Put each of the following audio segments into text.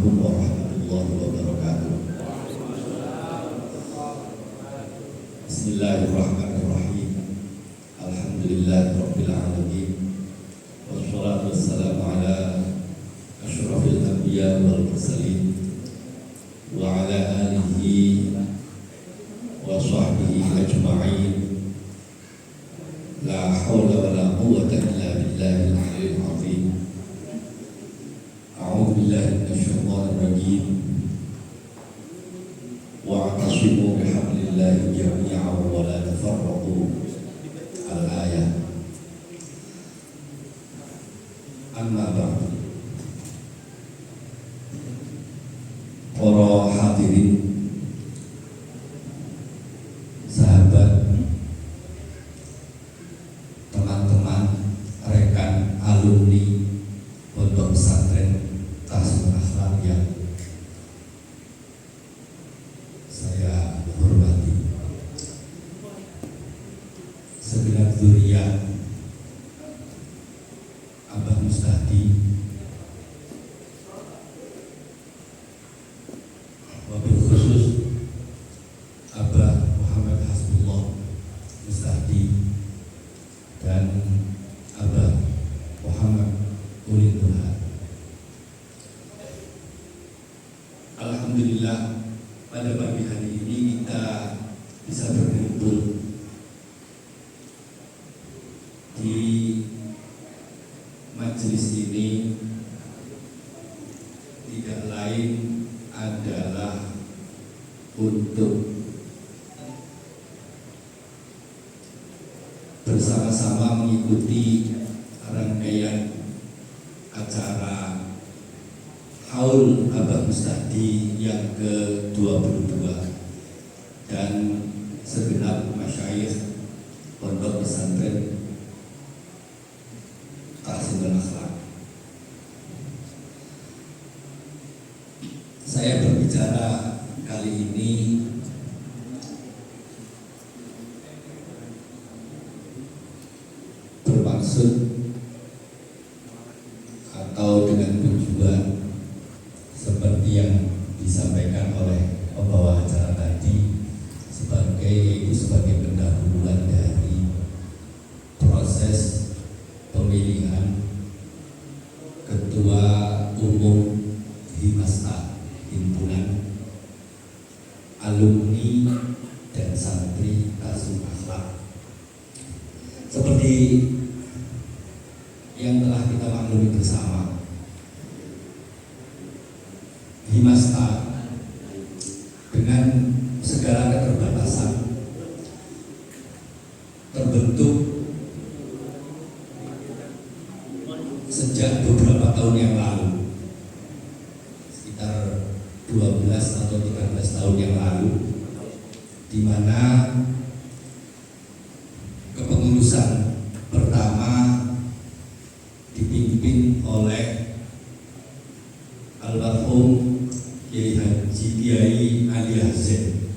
Assalamualaikum warahmatullahi wabarakatuh. Bismillahirrahmanirrahim. Alhamdulillahirabbil alamin. Wassalatu wassalamu ala asyrafil anbiya wal mursalin wa ala alihi wa sahbihi ajma'in. La haula wa la quwwata illa billahil aliyyil azim. A'udzu billahi minasyaitonir rajim. Wa'tasimu bihablillahi jami'an wa la tafarraqu. Al-ayat. Amma ba'du. Para hadirin, sahabat, teman-teman, rekan alumni Pondok Pesantren Tahsinul Akhlaq yang saya hormati, segenap dzurriyyah Abah Mustahdi, wabil khusus Abah Muhammad Hasbullah Mustahdi dan Abah Muhammad Ulil Tuhan. Alhamdulillah, pada pagi hari ini kita bisa berkumpul di majelis ini tidak lain adalah untuk bersama-sama mengikuti rangkaian acara Haul Abah Mustahdi yang ke-22 dan segenap masyayikh Pondok Pesantren Tahsinul Akhlaq. Saya berbicara kali ini bermaksud atau dengan tujuan seperti yang disampaikan oleh pembawa acara tadi, sebagai pendahuluan dari proses pemilihan Ketua Umum Himasta, Himpunan Alumni dan Santri Tahsinul Akhlaq. Seperti yang telah kita maklumi bersama, Himasta dengan segala keterbatasan terbentuk sejak beberapa tahun yang lalu, sekitar 12 atau 13 tahun yang lalu, di mana kepengurusan pertama dipimpin oleh almarhum Kiai Haji Kiai Ali Hazen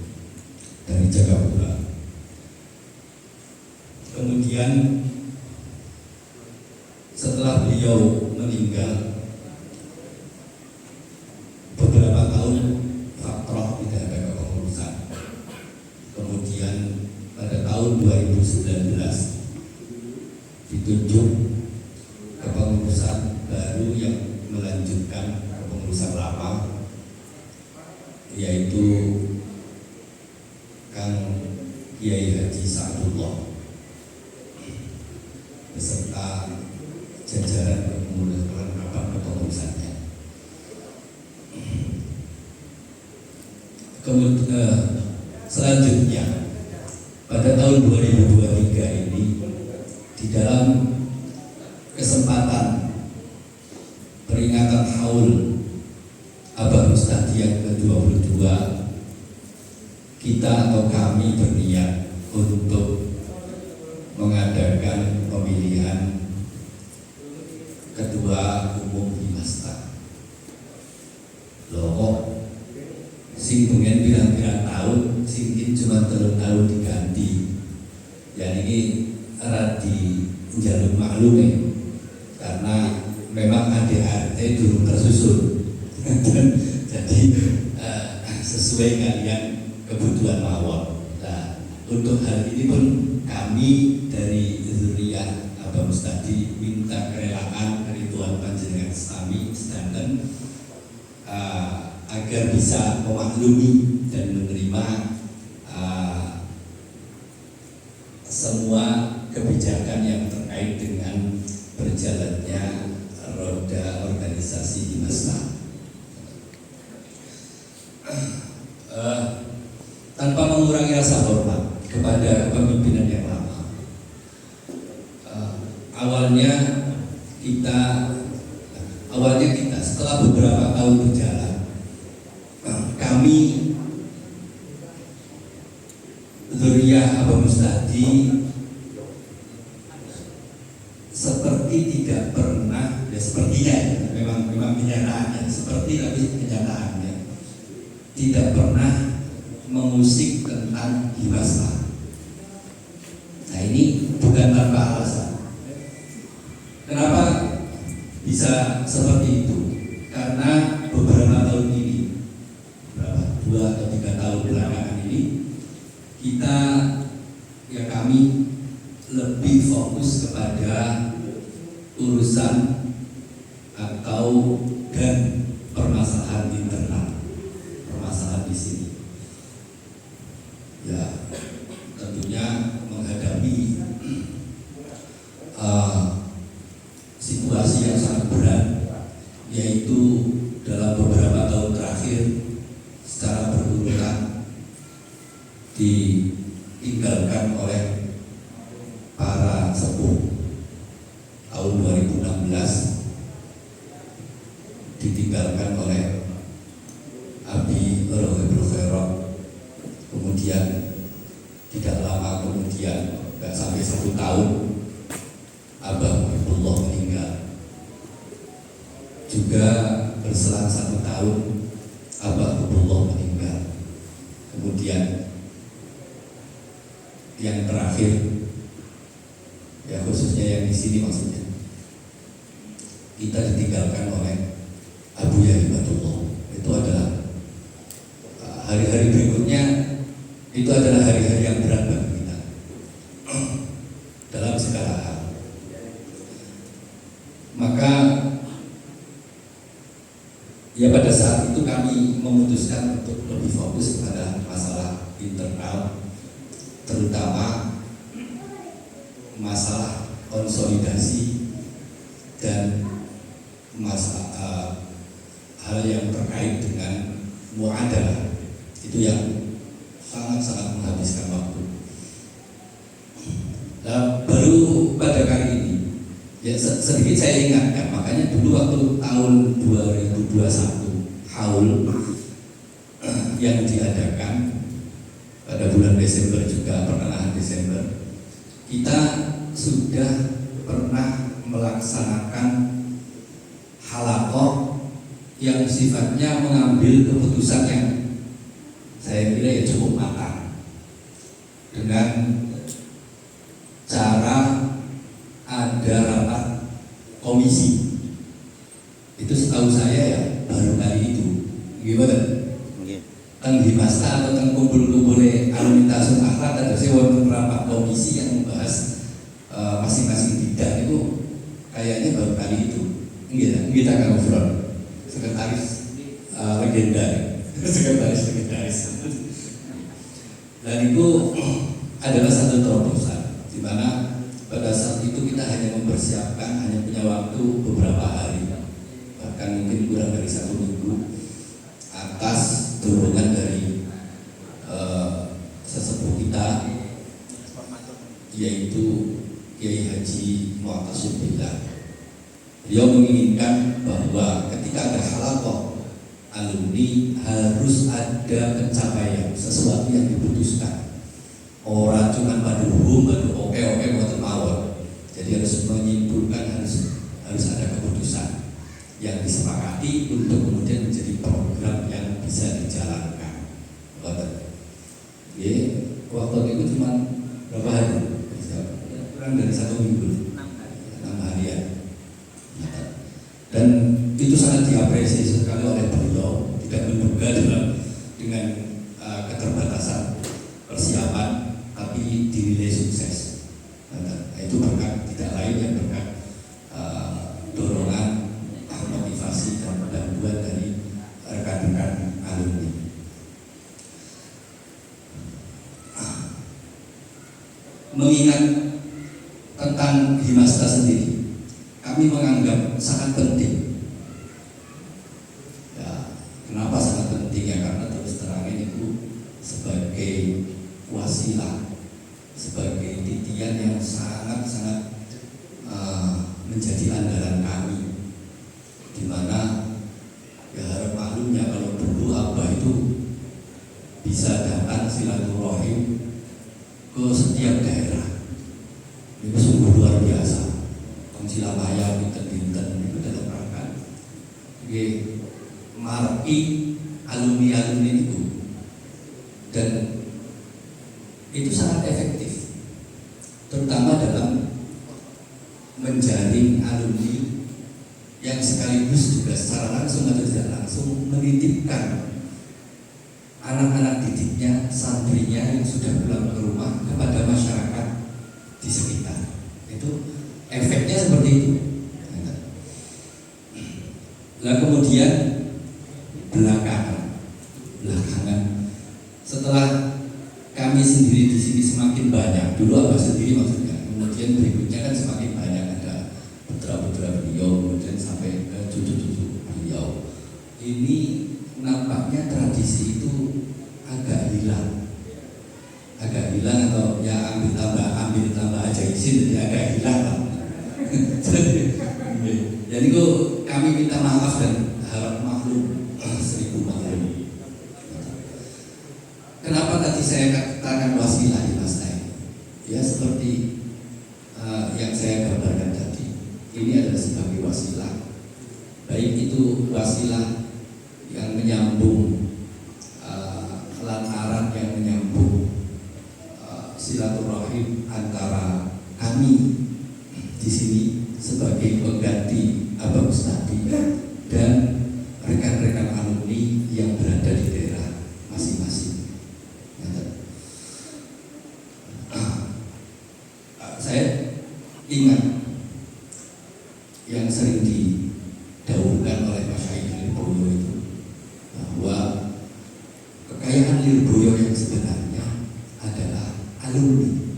dari Jagapura. Kemudian setelah beliau meninggal, beberapa tahun fatrah tidak ada kepengurusan. Kemudian pada tahun 2019 ditunjuk kepengurusan baru yang melanjutkan kepengurusan lama, yaitu Kang Kiai Haji Sa'dullah beserta jajaran kepengurusan kepengurusannya. Kemudian selanjutnya pada tahun 2023 ini, di dalam kesempatan peringatan Haul Abah Mustahdi yang ke-22, kita atau kami berniat untuk mengadakan pemilihan Ketua Umum Himasta. Loh, sing pengen pirang-pirang tahun, sing cuma 3 tahun diganti. Ya ini radi jalur maklum karena memang ADART dulu tersusun dan sesuai kalian kebutuhan mawon. Nah, untuk hal ini pun kami dari Zuriyah Abah Mustadi minta kerelaan dari Tuhan Panjenengan Sami sedanten agar bisa memaklumi dan menerima semua kebijakan yang terkait dengan berjalannya roda organisasi di Masjid. Tanpa mengurangi rasa hormat kepada kepemimpinan yang lama, awalnya kita setelah beberapa tahun berjalan, kami Zuriyah Abah Mustadi seperti tidak pernah, ya sepertinya ya, memang kenyataannya seperti, tapi kenyataannya tidak pernah mengusik tentang Himaslah. Nah, ini bukan tanpa alasan. Kenapa bisa seperti itu? Karena beberapa tahun ini, berapa, 2 atau 3 tahun belakangan ini, kami lebih fokus kepada urusan atau dan permasalahan internal, permasalahan di sini. Ya, tentunya menghadapi situasi yang sangat berat, yaitu dalam beberapa tahun terakhir secara berurutan ditinggalkan oleh para sepuh. Tahun 2016 ditinggalkan oleh Abi Rohebro Ferok. Kemudian tidak lama kemudian, nggak sampai 1 tahun, Abah Muhibullah meninggal. Juga berselang 1 tahun, Abah Muhibullah meninggal. Kemudian yang terakhir, ya khususnya yang di sini maksudnya, kita ditinggalkan oleh Abu Yahibatullah. Itu adalah hari-hari berikutnya, itu adalah hari-hari yang berat bagi kita dalam segala hal. Maka ya pada saat itu kami memutuskan untuk lebih fokus pada masalah internal, terutama masalah konsolidasi dan masalah hal yang terkait dengan muadalah. Itu yang sangat-sangat menghabiskan waktu. Nah, baru pada kali ini, ya sedikit saya ingatkan, makanya dulu waktu tahun 2021 haul yang diadakan pada bulan Desember, juga pertengahan Desember, kita sudah pernah melaksanakan halaqah yang sifatnya mengambil keputusan yang saya kira ya cukup matang, dengan cara ada rapat komisi. Itu setahu saya ya baru kali itu. Gimana? Teng Himasta atau teng kumpul-kumpulnya alumni akhlak ada sewa rapat komisi yang membahas masing-masing bidang itu kayaknya baru kali itu. Kita akan ngobrol sekretaris legenda, sekretaris. Dan itu adalah satu terobosan, di mana pada saat itu kita hanya mempersiapkan, hanya punya waktu beberapa hari, bahkan mungkin kurang dari 1 minggu, atas dorongan dari sesepuh kita, yaitu Kiai Haji Mu'tasim Billah. Beliau menginginkan bahwa ketika ada halaqah alumni harus ada pencapaian, sesuatu yang diputuskan. Orang cuma pada oke mau mawon. Jadi harus menyimpulkan, harus ada keputusan yang disepakati untuk kemudian menjadi program yang bisa dijalankan. Waktu itu cuma berapa hari? Kurang dari 1 minggu, 6 harian. Dan itu sangat diapresiasi sekali oleh beliau, tidak menduga dengan keterbatasan persiapan tapi dinilai sukses. Nah, itu berkat tidak lain yang berkat dorongan, motivasi dan bantuan dari rekan-rekan alumni. Mengingat tentang Himasta sendiri, kami menganggap sangat penting. Ya, kenapa sangat penting ya? Karena terus terang itu sebagai wasilah, sebagai titian yang sangat-sangat menjadi andalan kami, di mana ya harap maklumnya kalau dulu Abah itu bisa datang silaturahim ke setiap daerah. Itu sungguh luar biasa. Silamaya pinten-pinten itu dalam rangka marki alumni-alumni itu, dan itu sangat efektif, terutama dalam menjaring alumni yang sekaligus juga secara langsung atau tidak langsung menitipkan anak-anak didiknya, santrinya yang sudah pulang ke rumah kepada masyarakat di sekitar. Itu efeknya seperti itu. Nah, kemudian belakangan setelah kami sendiri di sini semakin banyak, dulu Abah sendiri maksudnya, kemudian berikutnya kan semakin banyak, ada putra-putra beliau, kemudian sampai ke cucu-cucu beliau. Ini nampaknya tradisi itu agak hilang atau ya ambil tambah aja izin, jadi agak hilang lah. Jadi kami minta maaf dan harap maklum, 1000 maklum. Kenapa tadi saya katakan wasilah di Mas Nay? Ya seperti yang saya gambarkan tadi, ini adalah sebagai wasilah, baik itu wasilah yang menyambung lantaran yang menyambung silaturahim antara kami di sini sebagai pengganti Abah Mustadi dan rekan-rekan alumni yang berada di daerah masing-masing. Saya ingat yang sering didahulukan oleh Mas Syaikh Lirboyo itu, bahwa kekayaan Lirboyo yang sebenarnya adalah alumni.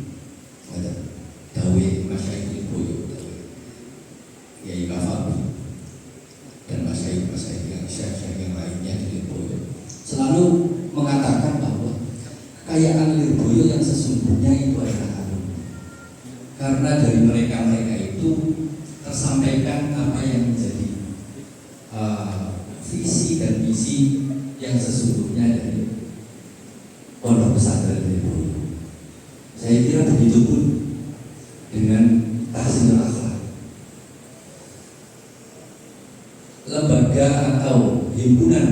Dawe Mas Syaikh Lirboyo, Yai Kafabi, dan Mas Syaikh yang syekh yang lainnya di Lirboyo selalu mengatakan bahwa kekayaan Lirboyo yang sesungguhnya itu adalah alumni, karena dari mereka itu tersampaikan apa yang menjadi visi dan misi yang sesungguhnya dari Pondok Pesantren Lirboyo. Saya kira begitu pun dengan Tahsinul Akhlak, lembaga atau himpunan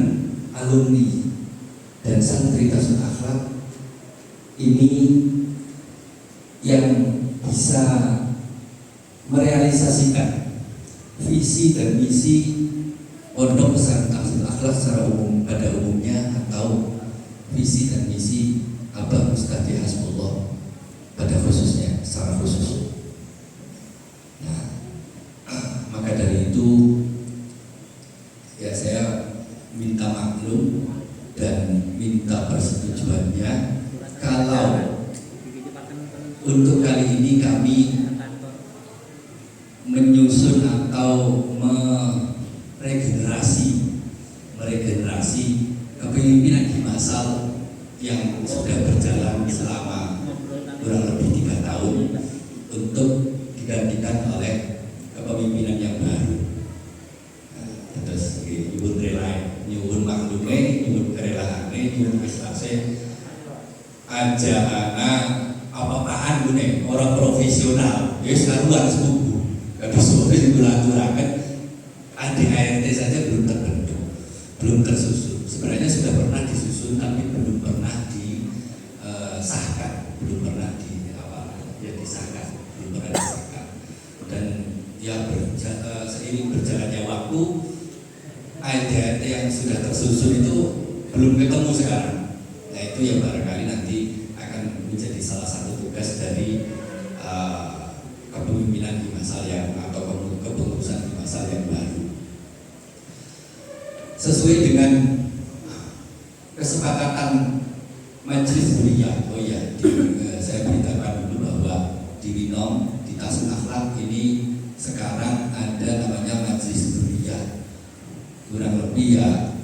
alumni dan santri Tahsinul Akhlak ini yang bisa merealisasikan visi dan misi Pondok Pesantren Tahsinul Akhlak secara umum pada umumnya, atau visi dan misi Abah Mustadi Hasbullah pada khususnya, secara khusus. Nah, maka dari itu ya saya minta maklum dan minta persetujuannya kalau untuk kali ini kami menyusun atau meregenerasi kepemimpinan Himasal yang sudah berjalan selama kurang lebih 3 tahun untuk digantikan oleh kepemimpinan yang baru. Terus nyuwun rela, nyuwun maklume, nyuwun kerelaane, nyuwun ikhlase aja anak apa-apaan gune orang profesional ya sekaruan sepupu habis sore diulang-ulangkan. ADART saja belum terbentuk, belum tersusun. Sebenarnya sudah pernah disusun tapi belum pernah disahkan, belum pernah disahkan, belum pernah disahkan. Dan ya seiring berjalannya waktu, ADART yang sudah tersusun itu belum ketemu sekarang. Nah itu yang barangkali nanti akan menjadi salah satu tugas dari kepemimpinan Himasal yang atau kepengurusan Himasal yang baru. Sesuai dengan kesepakatan Majelis Kuliah, saya beritakan dulu bahwa di Winom, di Tasun Akhlak ini sekarang ada namanya Majelis Kuliah. Kurang lebih ya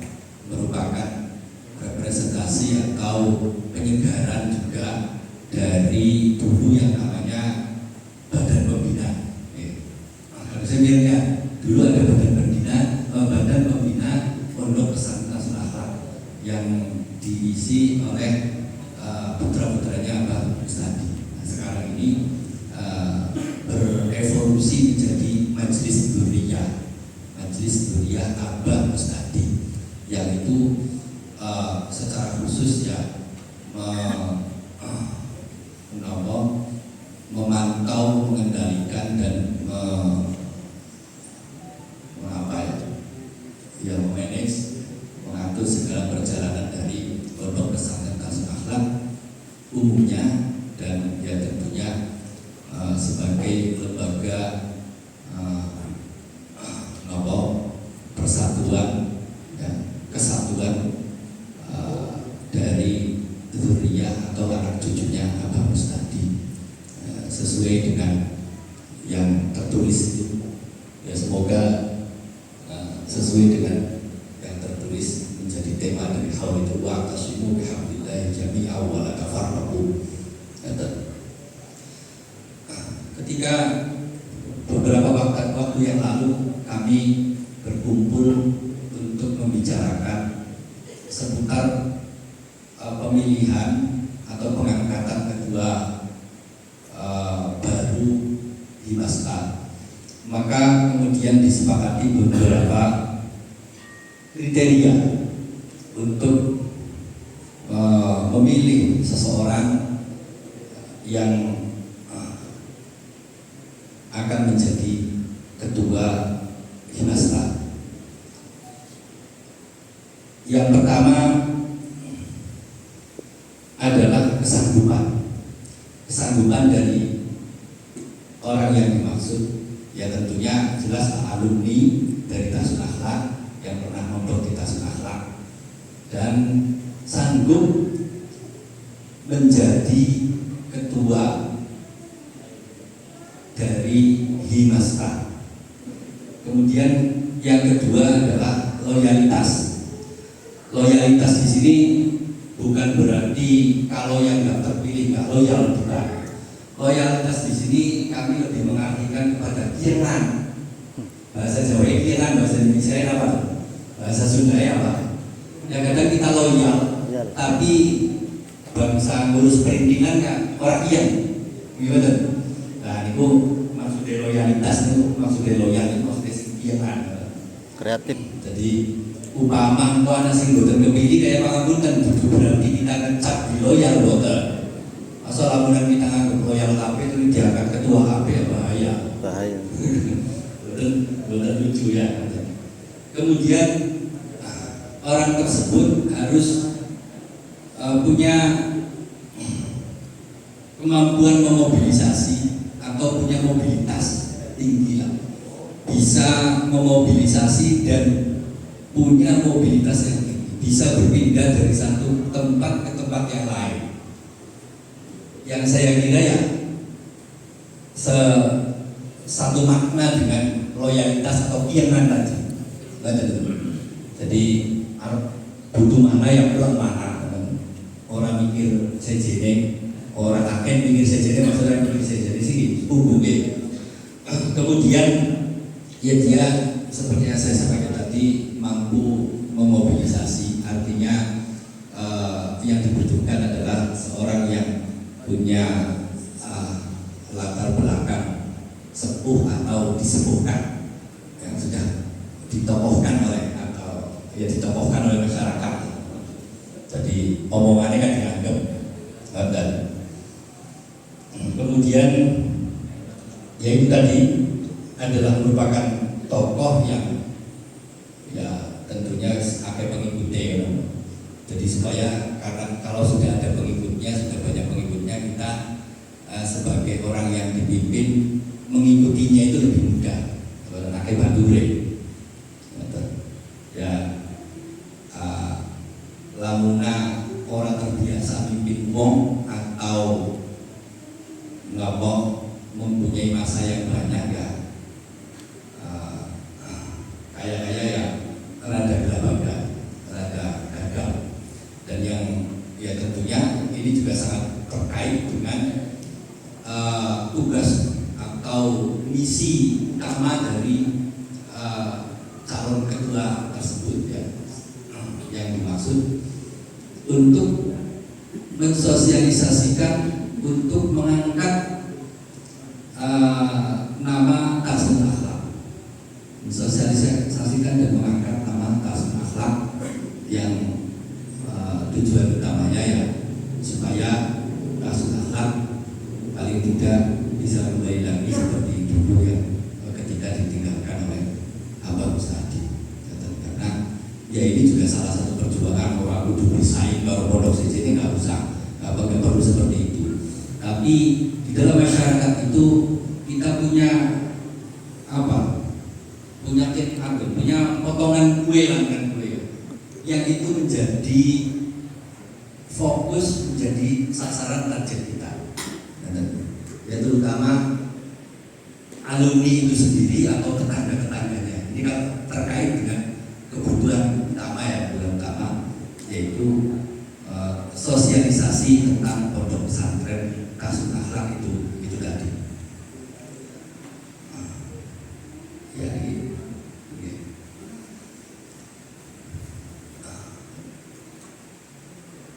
merupakan representasi atau penyegaran juga dari dulu yang namanya Badan Pembina. Sebenarnya dulu ada Badan Pembina Pondok Pesantren Tasun Akhlak yang diisi oleh putra-putranya Mbah Mustadi. Nah, sekarang ini berevolusi menjadi Majelis Dzurriyyah Abah Mustadi, yang itu secara khusus ya memantau, mengendalikan dan memanage, mengatur segala perjalanan dari Pondok Pesantren Tasun Akhlak umumnya, dan ya tentunya sebagai lembaga persatuan ya, kesatuan dari dzurriyyah atau anak cucunya Abah Mustadi, sesuai dengan yang tertulis itu ya, semoga sesuai dengan yang tertulis menjadi tema dari hal itu, wa tasimu bihamdillahi jami'a wa la tafarraqu. Ketika beberapa waktu yang lalu kami berkumpul untuk membicarakan seputar pemilihan atau pengangkatan kedua baru Himasal, maka kemudian disepakati beberapa kriteria untuk memilih seseorang yang akan menjadi ketua Himasal. Yang pertama adalah kesanggupan dari orang yang dimaksud, ya tentunya jelas alumni dari Tasun Akhlak yang pernah mondok di Tasun Akhlak dan sanggup menjadi ketua dari Himasal. Kemudian yang kedua adalah loyalitas. Loyalitas di sini bukan berarti kalau yang nggak terpilih nggak loyal, bukan. Loyalitas di sini kami lebih mengartikan kepada kiran. Bahasa Jawa kiran, bahasa Indonesia apa? Bahasa Sunda apa? Yang kadang kita loyal, tapi bangsa ngurus perintilan kan orang kian, gimana? Nah, itu maksudnya loyalitas itu, maksudnya loyal itu maksudnya kiran. Kreatif. Jadi upama itu anak sing boten kepilih kayak pangapunten, bukan berarti kita ngecap di loyal boten. Asal lamunan kita nganggap loyal HP itu diangkat ketua HP ya bahaya. Boten lucu ya. Kemudian orang tersebut harus punya kemampuan memobilisasi atau punya mobilitas tinggi lah. Bisa memobilisasi dan punya mobilitas yang tinggi, bisa berpindah dari satu tempat ke tempat yang lain. Yang saya kira ya satu makna dengan loyalitas atau kianan tadi. Jadi butuh mana yang pulang mana. Orang mikir sejene, orang akan mikir sejene, maksudnya mikir sejene sih hubungnya. Kemudian ya dia seperti yang saya sampaikan tadi mampu memobilisasi, artinya yang dibutuhkan adalah seorang yang punya latar belakang sepuh atau disepuhkan, yang sudah ditokohkan oleh atau ya ditokohkan oleh masyarakat. Jadi omongannya kan dianggap dan kemudian ya itu tadi adalah merupakan tokoh yang ya tentunya akan mengikuti, jadi Jadi supaya karena kalau sudah ada pengikutnya, sudah banyak pengikutnya, kita sebagai orang yang dipimpin mengikutinya itu lebih mudah. Pakai bandure, ya lamuna orang terbiasa mimpin wong atau nggak mau mempunyai masa yang banyak ya, kayak ya rada gelap, rada gagal. Dan yang ya tentunya ini juga sangat terkait dengan tugas atau misi utama dari calon ketua tersebut ya, yang dimaksud untuk mensosialisasikan, untuk mengangkat nama Tasawuf Akhlak, mensosialisasikan dan mengangkat nama Tasawuf Akhlak yang tujuan utamanya ya supaya Tasawuf Akhlak paling tidak bisa kembali lagi seperti dulu ya, ketika ditinggalkan oleh Abah Mustadi. Karena ya ini juga salah satu perjuangan orang kudu bersaing kalau pondok siji ini nggak perlu seperti itu. Tapi di dalam masyarakat itu kita punya apa? Punya potongan kue yang itu menjadi fokus, menjadi sasaran target kita. Ya terutama alumni itu sendiri atau tetangga-tetangganya. Ini kan terkait dengan kebutuhan utama ya, yaitu sosialisasi tentang pondok pesantren Tasawuf Akhlak itu tadi. Ya, ini.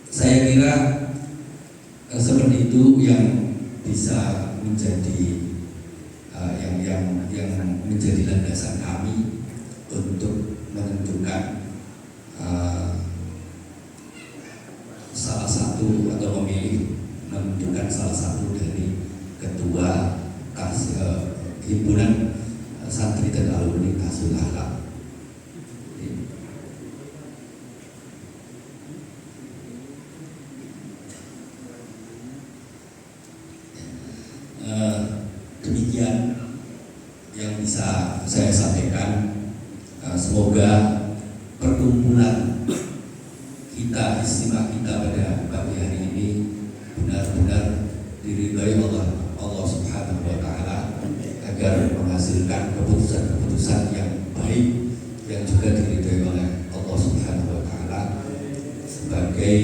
Saya kira seperti itu yang bisa menjadi yang menjadi landasan kami untuk menentukan salah satu atau menentukan salah satu dari ketua himpunan santri dan alumni Tasawuf Akhlak. Demikian yang bisa saya sampaikan. Semoga perkumpulan kita, istimewa kita pada pagi hari ini benar-benar diridhai Allah Subhanahu wa Ta'ala, agar menghasilkan keputusan-keputusan yang baik yang juga diridhai oleh Allah Subhanahu wa Ta'ala sebagai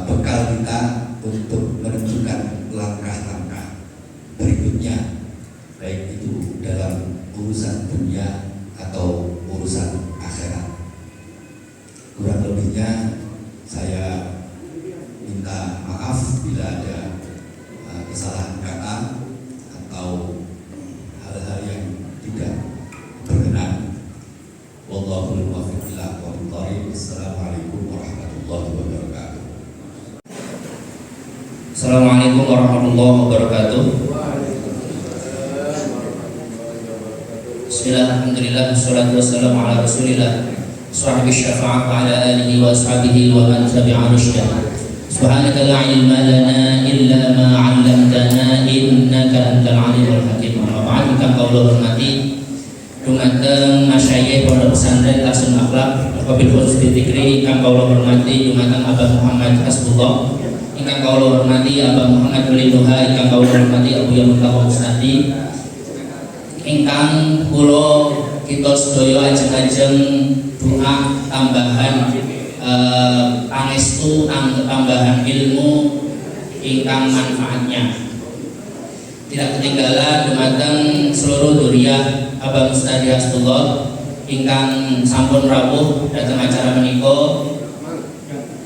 bekal kita untuk menentukan langkah-langkah berikutnya, baik itu dalam urusan dunia atau urusan akhirat. Kurang lebihnya saya minta maaf bila ada kesalahan kata atau hal-hal yang tidak berkenan. Wallahu muwaffiq ila aqwamit thoriq. Assalamualaikum warahmatullahi wabarakatuh. Assalamualaikum warahmatullahi wabarakatuh. Bismillah, alhamdulillah, wassalatu wassalamu ala rasulillah sahibi syafa'ah wa ala alihi wa ashabihi wa man tabi'a rusydah. Subhanaka la ilma lana illa ma 'allamtana innaka antal alimul hakim. Wa ba'd, kang kula hormati dumateng masyayikh pondok pesantren Tasawuf Akhlak wabil khusus dzikri, kang kula hormati dumateng Abah Muhammad Hasbullah, ingkang kula hormati Abah Muhammad Waliduha, ingkang kula hormati Abu Yamutah Mustadi, ingkang kula kita sedaya ajeng-ajeng doa tambahan pangestu tambahan ilmu ingkang manfaatnya. Tidak ketinggalan dumateng seluruh dzurriyyah Abah Mustadi Hasbullah ingkang sampun rawuh dhateng acara menika,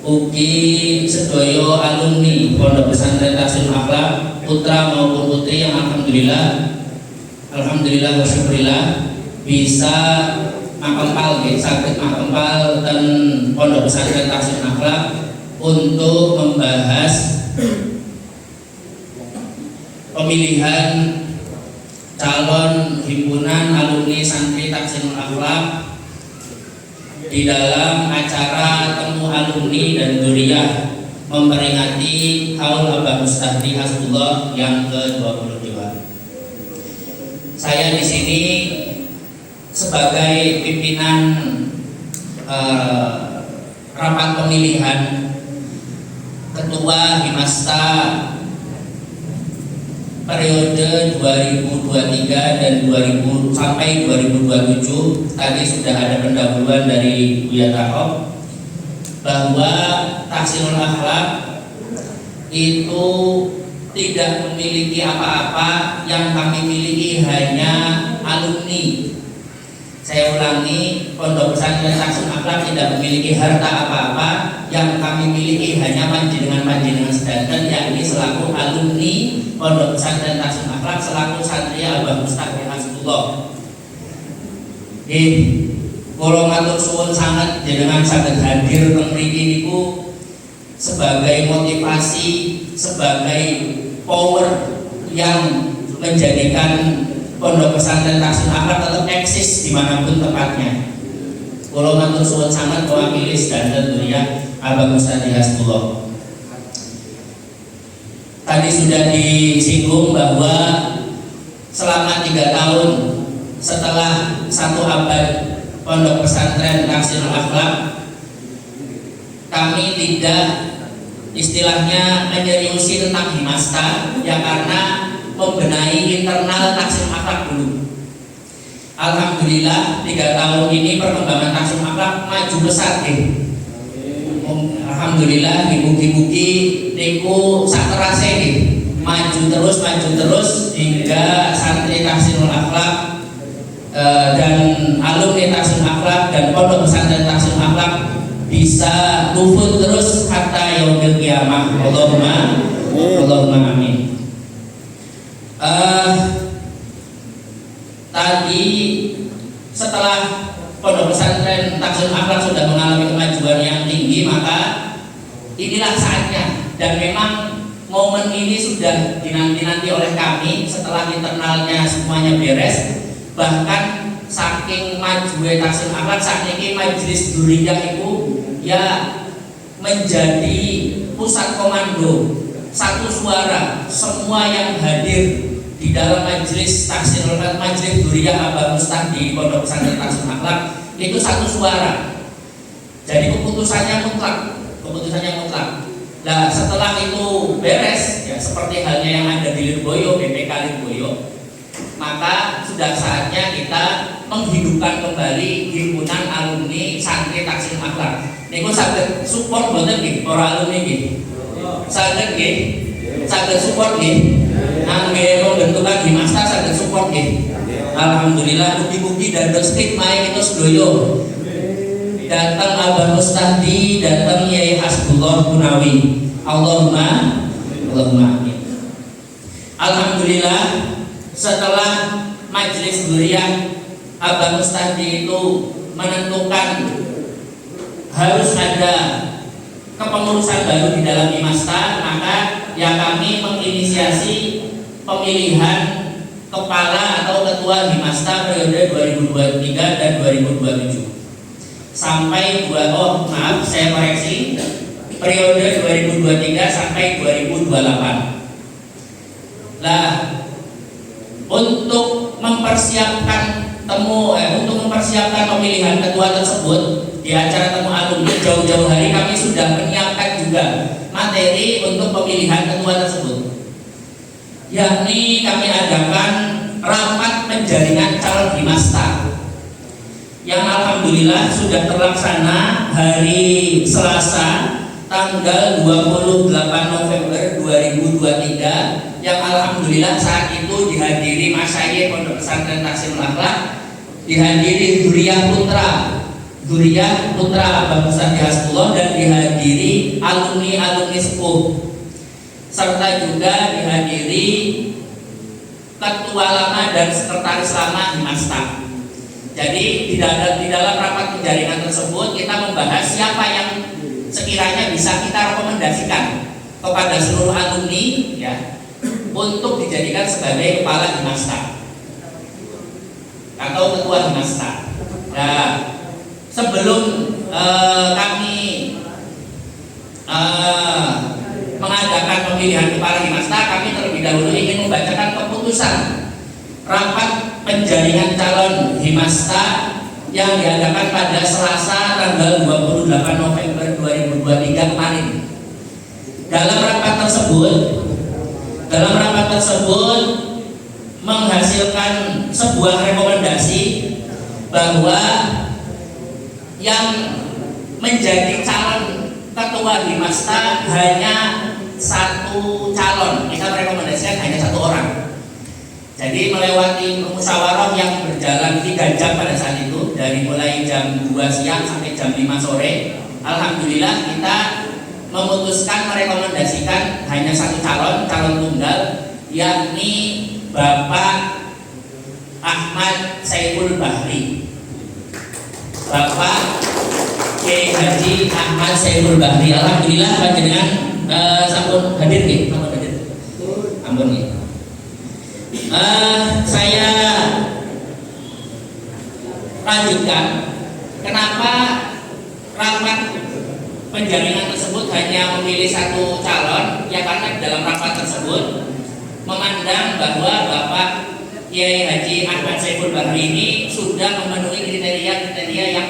ugi sedaya alumni Pondok Pesantren Tasawuf Akhlak putra maupun putri yang alhamdulillah wa syukurillah bisa makempal, sakit makempal dan Pondok Pesantren Tasawuf Akhlak untuk membahas pemilihan calon himpunan alumni santri Tasawuf Akhlak di dalam acara temu alumni dan dzurriyyah memperingati Haul Abah Mustahdi Hasbullah yang ke-22. Saya di sini sebagai pimpinan rapat pemilihan ketua Himasta periode 2023 dan 2000 sampai 2027. Tadi sudah ada pendahuluan dari Buya Tahok bahwa tahsinul akhlak itu tidak memiliki apa-apa, yang kami miliki hanya alumni. Saya ulangi, Pondok Pesantren Tahsinul Akhlak tidak memiliki harta apa-apa, yang kami miliki hanya panjenengan sedanten, yakni selaku alumni Pondok Pesantren Tahsinul Akhlak selaku santri Abah Mustahdi Hasbullah. Kula matur suwun sangat jenengan saged hadir teng mriki niku sebagai motivasi, sebagai power yang menjadikan Pondok Pesantren Tahsinul Akhlak tetap eksis dimanapun tempatnya. Kula matur suwun sangat mewakili sedanten dzurriyyah Abah Mustahdi Hasbullah. Tadi sudah disinggung bahwa selama 3 tahun setelah 1 abad Pondok Pesantren Tahsinul Akhlak, kami tidak istilahnya menyeriusi tentang Himasta, ya karena membenahi internal Tahsinul Akhlak dulu. Alhamdulillah 3 tahun ini perkembangan Tahsinul Akhlak maju besar deh. Alhamdulillah mugi-mugi niku saterase nggih maju terus hingga santri Tahsinul Akhlak dan alumni Tahsinul Akhlak dan Pondok Pesantren Tahsinul Akhlak bisa luput terus hatta yaumil qiyamah. Allahumma amin. Tadi setelah Pondok Pesantren Tahsinul Akhlak sudah mengalami kemajuan yang tinggi, maka inilah saatnya, dan memang momen ini sudah dinanti-nanti oleh kami setelah internalnya semuanya beres. Bahkan saking majunya Tahsinul Akhlak saat ini majelis dzurriyyah itu ya menjadi pusat komando, satu suara, semua yang hadir di dalam majelis Tahsinul Akhlak, majelis dzurriyyah Abah Mustahdi Pondok Pesantren Tahsinul Akhlak itu satu suara. Jadi keputusannya mutlak. Nah, setelah itu beres, ya seperti halnya yang ada di Lirboyo, BPK Lirboyo, maka sudah saatnya kita menghidupkan kembali himpunan alumni santri Tahsinul Akhlak. Niku saged support boten nggih para alumni nggih? Saged nggih? Saged support nggih? Nggih pembentukan Himasta saged support nggih? Alhamdulillah, mugi-mugi dados stigma kita sedoyo. Datang Abah Mustahdi, datang Yai Hasbullah Gunawi. Allahumma amin. Alhamdulillah, setelah majelis dzurriyyah Abah Mustahdi itu menentukan harus ada kepengurusan baru di dalam Himasta, maka ya kami menginisiasi pemilihan kepala atau ketua Himasta periode 2023 dan 2027 sampai saya koreksi, periode 2023 sampai 2028. Nah, untuk mempersiapkan pemilihan ketua tersebut di acara temu alumni, jauh-jauh hari kami sudah menyiapkan juga materi untuk pemilihan ketua tersebut, yakni kami adakan rapat penjaringan calon Himasta yang alhamdulillah sudah terlaksana hari Selasa tanggal 28 November 2023, yang alhamdulillah saat itu dihadiri masyayikh Pondok Pesantren Tahsinul Akhlak, dihadiri dzurriyyah putra Abah Mustahdi Hasbullah, dan dihadiri alumni sepuh, serta juga dihadiri ketua lama dan sekretaris lama Himasta. Jadi di dalam rapat penjaringan tersebut kita membahas siapa yang sekiranya bisa kita rekomendasikan kepada seluruh alumni ya untuk dijadikan sebagai kepala Himasta atau ketua Himasta. Nah, sebelum kami mengadakan pemilihan kepala Himasta, kami terlebih dahulu ingin membacakan keputusan rapat penjaringan calon Himasta yang diadakan pada Selasa tanggal 28 November 2023 kemarin. Dalam rapat tersebut menghasilkan sebuah rekomendasi bahwa yang menjadi calon ketua Himasta hanya satu calon. Kita merekomendasikan hanya satu orang. Jadi melewati musyawarah yang berjalan 3 jam pada saat itu, dari mulai jam 2 siang sampai jam 5 sore. Alhamdulillah kita memutuskan merekomendasikan hanya satu calon tunggal, yakni Bapak Ahmad Saiful Bahri. Bapak Kiai Haji Ahmad Saiful Bahri. Alhamdulillah panjenengan sampun hadir nggih, sampun hadir. Ampun nggih. Saya lanjutkan kenapa rapat penjaringan tersebut hanya memilih satu calon, ya karena dalam rapat tersebut memandang bahwa Bapak Kiai Haji Ahmad Saiful Bahri ini sudah memenuhi kriteria yang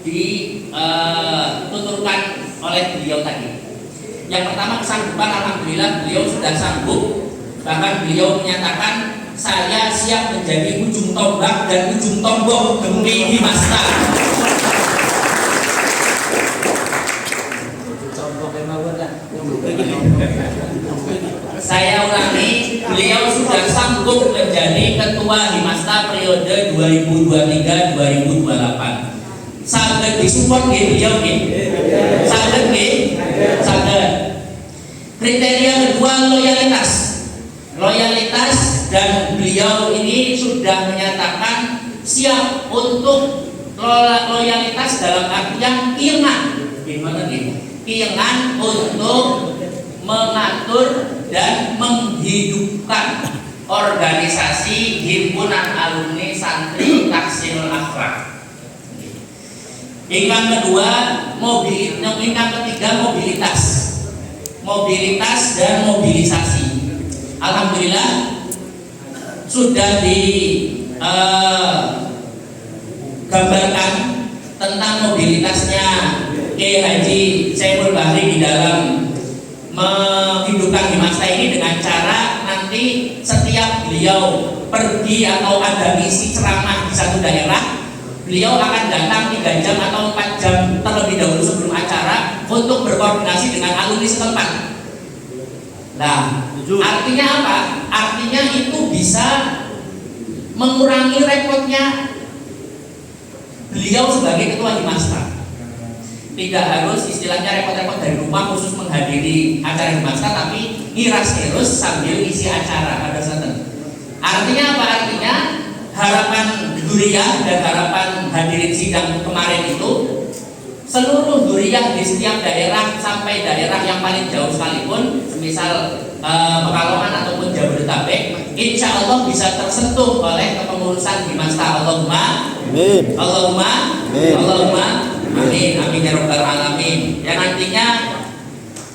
dituturkan oleh beliau tadi. Yang pertama, kesanggupan. Alhamdulillah beliau sudah sanggup, bahkan beliau menyatakan saya siap menjadi ujung tombak dan ujung tombok demi Himasta. Saya ulangi, beliau sudah sanggup menjadi ketua Himasta periode 2023-2028. Saged disupport nggih beliau nggih? Saged nggih? Saged. Kriteria kedua, loyalitas, dan beliau ini sudah menyatakan siap untuk loyalitas dalam artian kiengan untuk mengatur dan menghidupkan organisasi Himpunan Alumni Santri Tahsinul Akhlak. Yang kedua, yang ketiga, mobilitas dan mobilisasi. Alhamdulillah sudah digambarkan tentang mobilitasnya Kiai Haji Saiful Bahri di dalam menghidupkan Himasta ini dengan cara nanti setiap beliau pergi atau ada misi ceramah di satu daerah, beliau akan datang 3 jam atau 4 jam terlebih dahulu sebelum acara untuk berkoordinasi dengan alumni setempat. Nah, artinya apa? Artinya itu bisa mengurangi repotnya beliau sebagai ketua Himasta. Tidak harus istilahnya repot-repot dari rumah khusus menghadiri acara Himasta, tapi ngiras-ngirus sambil isi acara pada saat itu. Artinya apa? Artinya harapan Duriyah dan harapan hadirin sidang kemarin itu, seluruh Duriyah di setiap daerah sampai daerah yang paling jauh sekalipun, semisal Pekalongan ataupun Jabodetabek, insya Allah bisa tersentuh oleh kepengurusan Himasta. Allahumma amin. Allahumma amin. Amin ya rabbal alamin. Ya nantinya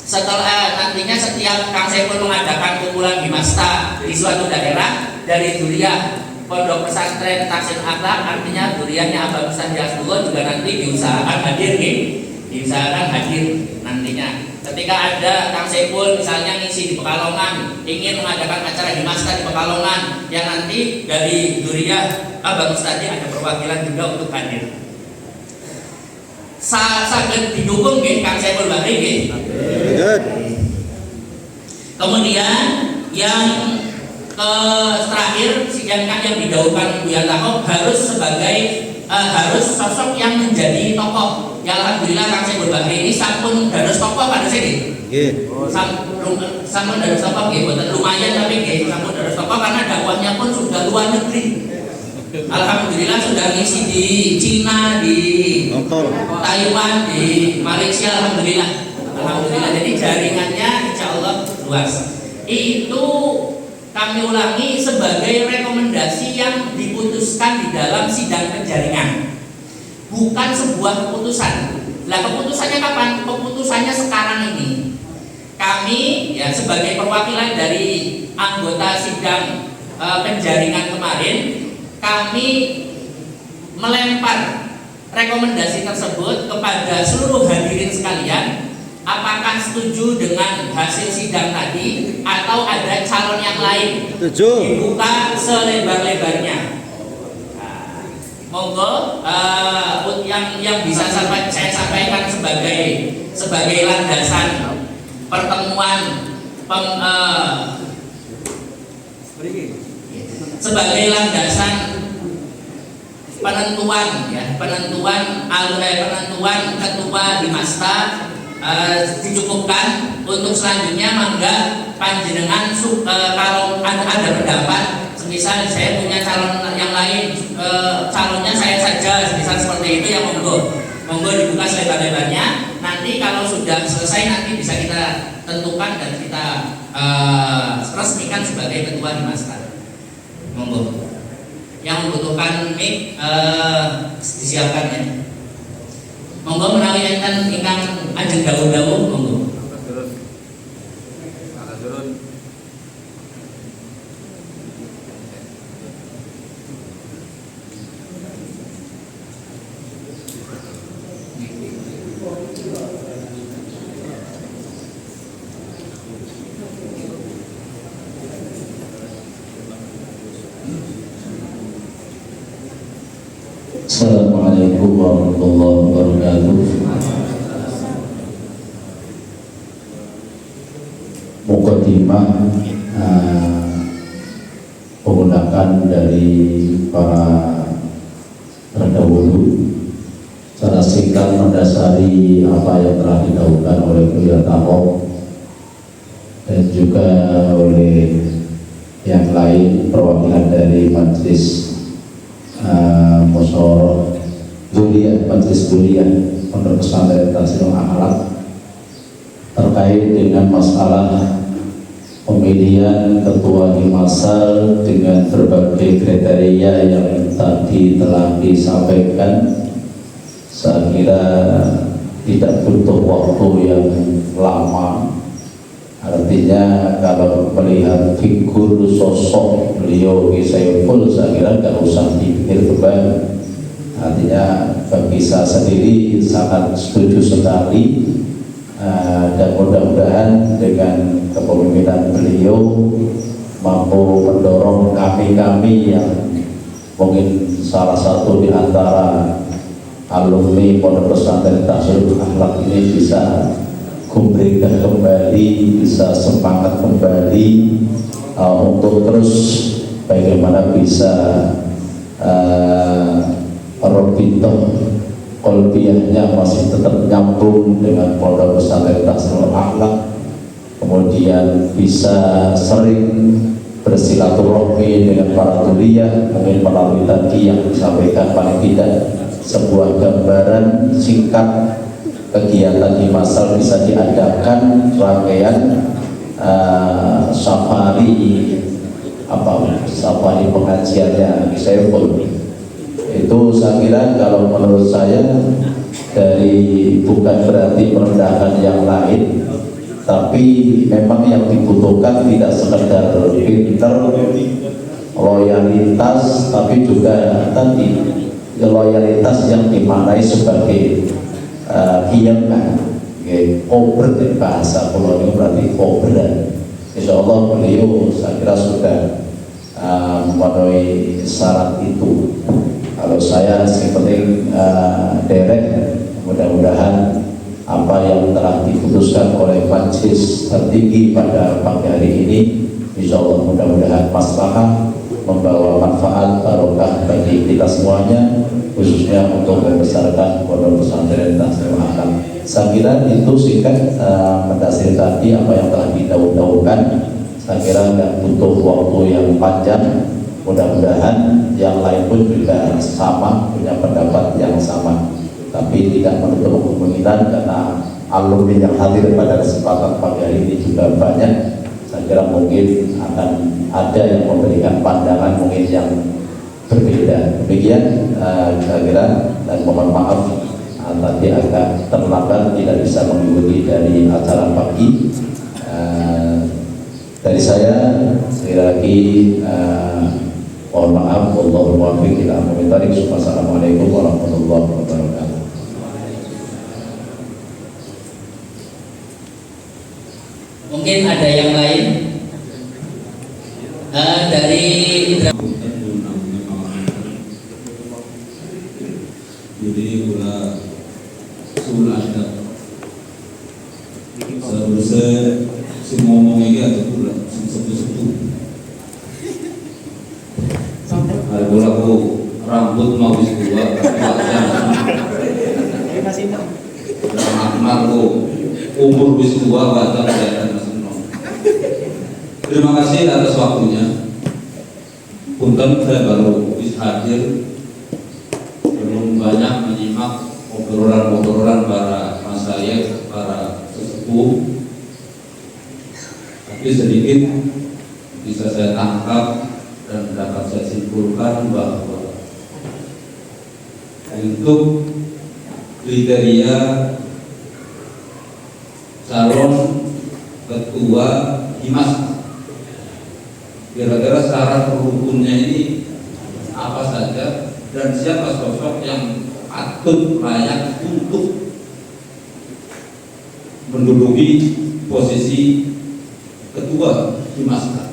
setiap Kang Saiful mengadakan kumpulan Himasta di suatu daerah, dari Duriyah Pondok Pesantren Tahsinul Akhlak, artinya Duriyahnya Abah Ustaz Jasdullah juga nanti diusahakan hadir nantinya. Ketika ada Kang Saiful misalnya ngisi di Pekalongan, ingin mengadakan acara Himasta di Pekalongan, yang nanti dari Duriyah Abah Ustaz ada perwakilan juga untuk hadir. Saged didukung nggih Kang Saiful Bahri nggih. Kemudian yang terakhir, sidangkan yang didahulukan Buya Takob harus sosok yang menjadi tokoh. Ya alhamdulillah Kang Saiful Bahri ini sampun dados tokoh pada sini. Nggih. Sampun dados tokoh nggih, boten lumayan tapi nggih sampun dados tokoh karena dakwahnya pun sudah luar negeri. Alhamdulillah sudah ngisi di Cina, di Taiwan, di Malaysia, alhamdulillah. Jadi jaringannya insya Allah luas. Itu kami ulangi sebagai rekomendasi yang diputuskan di dalam sidang penjaringan. bukan sebuah keputusan. Lah keputusannya kapan? Keputusannya sekarang ini. Kami ya sebagai perwakilan dari anggota sidang penjaringan kemarin, kami melempar rekomendasi tersebut kepada seluruh hadirin sekalian. Apakah setuju dengan hasil sidang tadi atau ada calon yang lain? Setuju. Dibuka selebar-lebarnya. Monggo yang bisa saya sampaikan sebagai landasan pertemuan sebagai landasan penentuan ketua di Masta dicukupkan. Untuk selanjutnya mangga panjenengan kalau ada pendapat, misal saya punya calon yang lain, calonnya saya saja, misal seperti itu, ya monggo dibuka selebar-lebarnya. Nanti kalau sudah selesai nanti bisa kita tentukan dan kita resmikan sebagai ketua di Masta. Monggo. Yang membutuhkan mic disiapkan ya. Monggo menawi enten ingkang ajeng dawuh-dawuh monggo. Assalamualaikum warahmatullahi wabarakatuh. Mukadimah menggunakan dari para terdahulu secara singkat mendasari apa yang telah didahulukan oleh Buya Takob dan juga oleh yang lain perwakilan dari Majelis Musyawarah Dzurriyyah, Majelis Dzurriyyah Pondok Pesantren Tahsinul Akhlaq terkait dengan masalah pemilihan ketua Himasal dengan berbagai kriteria yang tadi telah disampaikan. Saya kira tidak butuh waktu yang lama. Artinya kalau melihat figur sosok beliau Saiful, saya kira nggak usah dipikir kembali. Artinya bagi saya sendiri sangat setuju sekali, dan mudah-mudahan dengan kepemimpinan beliau mampu mendorong kami-kami yang mungkin salah satu di antara alumni Pondok Pesantren Tahsinul Akhlaq ini bisa memberikan kembali, bisa semangat kembali untuk terus bagaimana bisa robitoh kolbiahnya masih tetap nyambung dengan Pondok Pesantren Tahsinul Akhlaq, kemudian bisa sering bersilaturahmi dengan para dzurriyyah, mungkin melalui tadi yang disampaikan paling tidak sebuah gambaran singkat kegiatan di Masal bisa diadakan rangkaian safari pengajiannya Saiful. Itu saya kira kalau menurut saya dari bukan berarti merendahkan yang lain, tapi memang yang dibutuhkan tidak sekedar pinter, loyalitas, tapi juga tadi loyalitas yang dimaknai sebagai hiyamah, kober, bahasa kolonial berarti koberan. Insya Allah beliau saya kira sudah memenuhi syarat itu. Kalau saya sih penting derek, mudah-mudahan apa yang telah diputuskan oleh majelis tertinggi pada pagi hari ini, insya Allah mudah-mudahan maslahah, membawa manfaat barokah bagi kita semuanya, khususnya untuk membesarkan Pondok Pesantren Tahsinul Akhlaq. Saya kira itu singkat mendasari tadi apa yang telah didahulukan. Saya kira nggak butuh waktu yang panjang. Mudah-mudahan yang lain pun juga sama, punya pendapat yang sama. Tapi tidak menutup kemungkinan karena alumni yang hadir pada kesempatan pagi hari ini juga banyak. Saya kira mungkin akan ada yang memberikan pandangan mungkin yang berbeda. Demikian kira-kira, dan mohon maaf tadi agak terlambat tidak bisa mengikuti dari acara pagi. Dari saya sekali lagi mohon maaf. Wallahul muwaffiq ila aqwamit thoriq. Wassalamualaikum warahmatullahi wabarakatuh. Mungkin ada yang lain dari jadi gula sul ada seharusnya si ngomong ini atau gula sepuh-sepuh ada gula ku rambut mau wis gula dan akmal ku umur wis gula baca dan terima kasih atas waktunya. Punten saya baru wis hadir, belum banyak menyimak obrolan-obrolan para masyayikh, para sesepuh, tapi sedikit bisa saya tangkap dan dapat saya simpulkan bahwa untuk kriteria calon ketua Himas, kira-kira syarat rukunnya ini apa saja dan siapa sosok yang patut layak untuk menduduki posisi ketua Himas.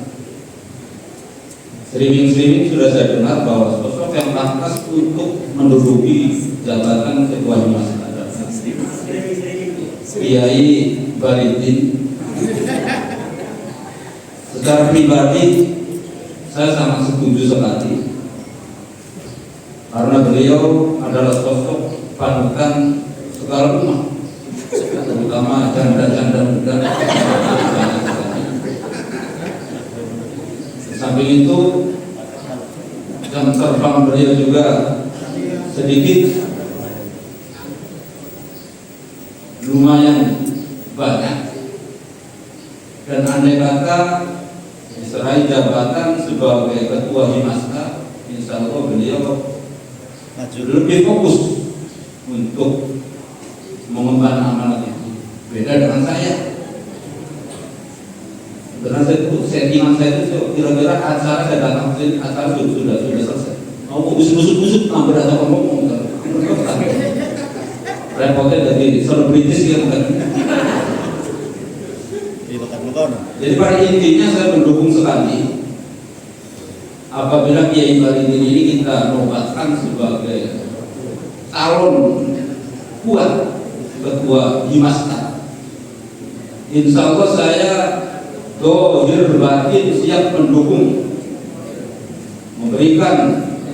Streaming sudah saya dengar bahwa sosok yang pantas untuk menduduki jabatan ketua Himas adalah Kiai Baridin. Secara pribadi saya sangat setuju sekali karena beliau adalah sosok panutan segala umat, terutama janda-janda muda. Di samping itu jam terbang beliau juga sedikit lumayan banyak, dan andai kata diserai jabatan sebagai ketua Himasda, insya Allah beliau lebih fokus untuk mengemban amanat itu. Beda dengan saya. Karena saya itu settingan saya itu kira-kira acara saya datang ke acara sudah selesai. Mau busuk-busuk hampir ada ngomong. Repotnya dari selebritis gitu kan. Jadi pada intinya saya mendukung sekali apabila Kiai Baridin ini kita nobatkan sebagai calon kuat ketua Himasda. Insya Allah saya dohir batin siap mendukung, memberikan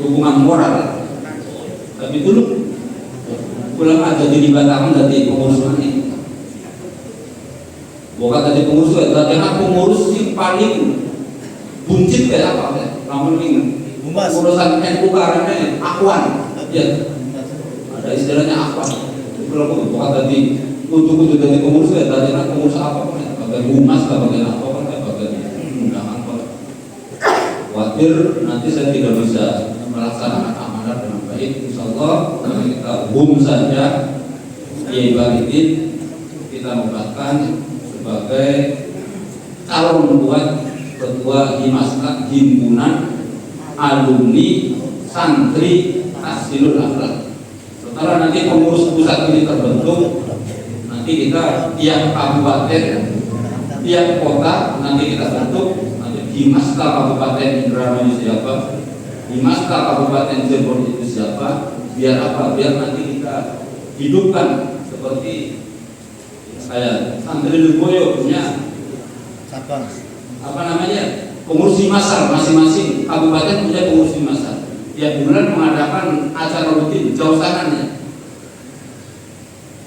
dukungan moral. Tapi dulu pulang aja jadi batangan dari pengurus ini. Bukan tadi pengurus, tadi pengurus yang paling buncit kayak apa ya? Namun ini urusan NU karena akuan, ya ada istilahnya akuan. Kalau bukan tadi untuk dari pengurus ya, tadi pengurus apa kan? Bagian humas, bagian apa kan? Bagian undangan kan? Khawatir nanti saya tidak bisa melaksanakan amanat dengan baik. Insya Allah kita saja Kiai Baridin kita membuatkan sebagai calon kuat ketua Himasda, himpunan alumni santri Tahsilul Akhlak. Setelah nanti pengurus pusat ini terbentuk, nanti kita tiap kabupaten, tiap kota nanti kita bentuk. Nanti Himasda Kabupaten Indramayu siapa, Himasda Kabupaten Cirebon itu siapa, biar apa? Biar nanti kita hidupkan seperti saya santri Lirboyo punya apa namanya pengurus Himasal, masing-masing kabupaten punya pengurus Himasal. Tiap bulan mengadakan acara rutin jausanannya.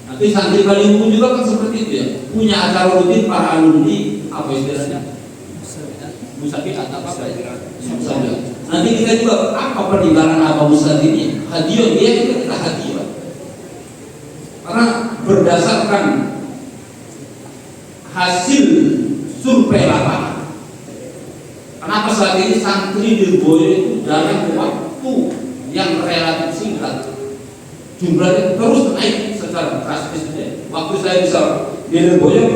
Nanti santri Kaliunggu juga kan seperti itu ya, punya acara rutin para alumni apa istilahnya musabiqat apa ya? Musabiqat. Nanti kita juga apa peninggalan apa Ustaz ini hadiah, dia juga kita hadiah karena berdasarkan hasil survei lapangan. Kenapa saat ini santri Lirboyo itu dalam waktu yang relatif singkat, jumlahnya terus naik secara drastis. Waktu saya bisa di Lirboyo,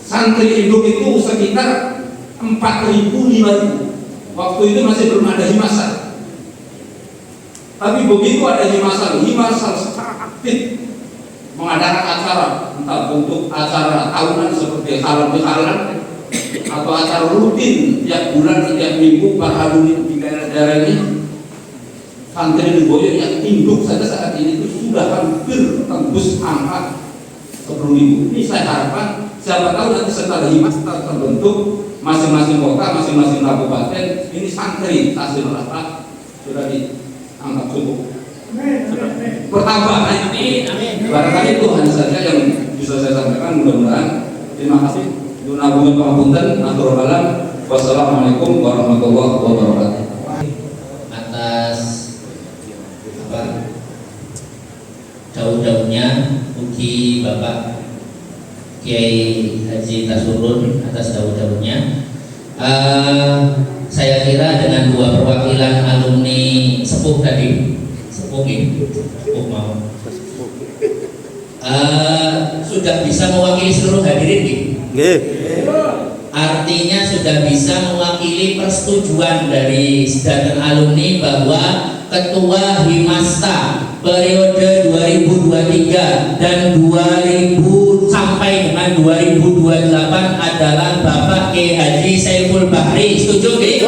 santri induk itu sekitar 4.000, 5.000. Waktu itu masih belum ada Himasal. Tapi begitu ada Himasal secara aktif mengadakan acara, entah bentuk acara tahunan seperti halal atau acara rutin tiap bulan, tiap minggu para alumni di daerah-daerah ini. Santri Lirboyo yang induk saja saat ini itu sudah hampir tembus angka 10.000. Ini saya harapkan, siapa tahu nanti setelah Himas terbentuk masing-masing kota, masing-masing kabupaten, ini santri hasil rata sudah dianggap cukup. Bertambah, barangkali itu hanya saja yang bisa saya sampaikan. Mudah-mudahan. Terima kasih. Dunabungan pangapunten, atur kalam. Wassalamualaikum warahmatullahi wabarakatuh. Atas daun-daunnya ugi Bapak Kiai Haji Tasurun atas daun-daunnya. Saya kira dengan dua perwakilan alumni sepuh tadi, sepuh mau sudah bisa mewakili seluruh hadirin. Artinya sudah bisa mewakili persetujuan dari sedanten alumni bahwa Ketua Himasta periode 2023 dan 2000 sampai dengan 2028 adalah Bapak Kiai Haji Saiful Bahri. Setuju nggih?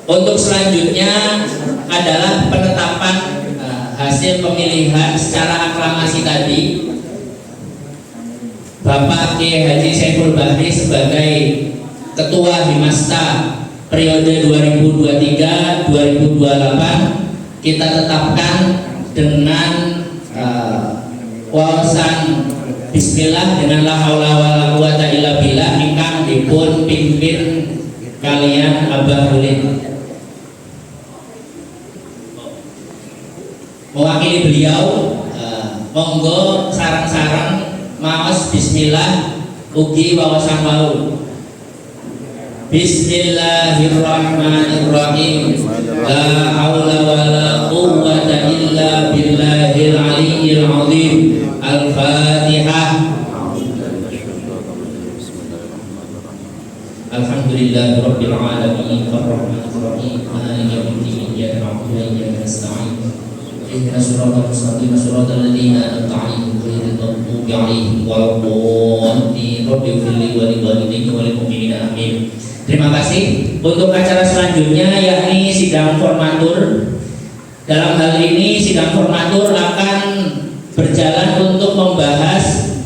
Untuk selanjutnya adalah penetapan hasil pemilihan secara aklamasi tadi. Bapak Kiai Haji Saiful Bahri sebagai Ketua Himasta periode 2023-2028 kita tetapkan dengan wawasan bismillah dengan la haula wala quwata illa billah ingkang dipun pimpin kalian Abah Ulin. Mewakili beliau, monggo sarang-sarang maos bismillah ugi wawasan wau. Bismillahirrahmanirrahim. La haula wala quwwata illa billahil aliyyil azim. Al-Fatihah. Alhamdulillahirabbil alamin arrahmanir rahim maliki yaumiddin iyyaka na'budu wa iyyaka nasta'in. Ihdinas siratal mustaqim siratal ladzina an'amta 'alaihim ghairil maghdubi 'alaihim waladdallin. Rabbi ighfirli wa li walidayya wa lil mu'minina amin. Terima kasih. Untuk acara selanjutnya yakni sidang formatur. Dalam hal ini sidang formatur akan berjalan untuk membahas